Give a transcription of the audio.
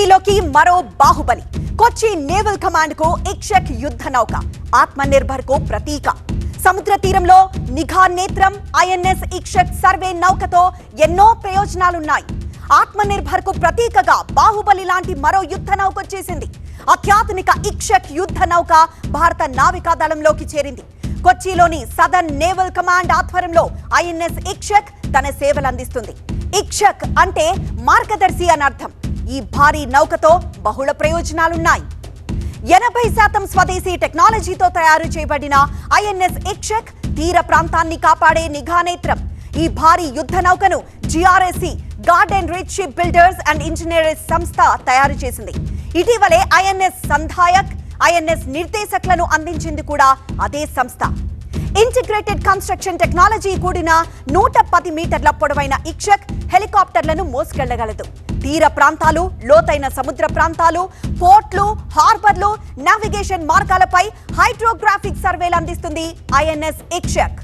ఏపీలోకి మరో బాహుబలి. కొచ్చి naval command కు ఇక్షక్ యుద్ధ నౌక, ఆత్మనిర్భర్ కు ప్రతీక. సముద్ర తీరంలో నిఘా నేత్రం ఐఎన్ఎస్ ఇక్షక్ సర్వే నౌకతో ఎన్నో ప్రయోజనాలున్నాయి. ఆత్మనిర్భర్ కు ప్రతీకగా బాహుబలి లాంటి మరో యుద్ధ నౌక వచ్చేసింది. అత్యాధునిక ఇక్షక్ యుద్ధ నౌక భారత నావికా దళంలోకి చేరింది. కొచ్చిలోని సదర్న్ నేవల్ కమాండ్ ఆధ్వర్యంలో ఐఎన్ఎస్ ఇక్షక్ తన సేవలు అందిస్తుంది. ఇక్షక్ అంటే మార్గదర్శి అని అర్థం. ఈ భారీ నౌకతో బహుళ ప్రయోజనాలున్నాయి. 80% స్వదేశీ టెక్నాలజీతో తయారు చేయబడిన ఐఎన్ఎస్ ఇక్షక్ తీర ప్రాంతాన్ని కాపాడే నిఘా నేత్రం. ఈ భారీ యుద్ధ నౌకను GRSE Garden Reach Shipbuilders and Engineers సంస్థ తయారు చేసింది. ఇటీవలే ఐఎన్ఎస్ సంధాయక్, ఐఎన్ఎస్ నిర్దేశక్లను అందించింది కూడా అదే సంస్థ. ఇంటిగ్రేటెడ్ కన్స్ట్రక్షన్ టెక్నాలజీ కూడిన 110 మీటర్ల పొడవైన ఇక్షక్ హెలికాప్టర్లను మోసుకెళ్లగలదు. తీర ప్రాంతాలు, లోతైన సముద్ర ప్రాంతాలు, పోర్ట్లు, హార్బర్లు, నావిగేషన్ మార్గాలపై హైడ్రోగ్రాఫిక్ సర్వేలు అందిస్తుంది ఐఎన్ఎస్ ఇక్షక్.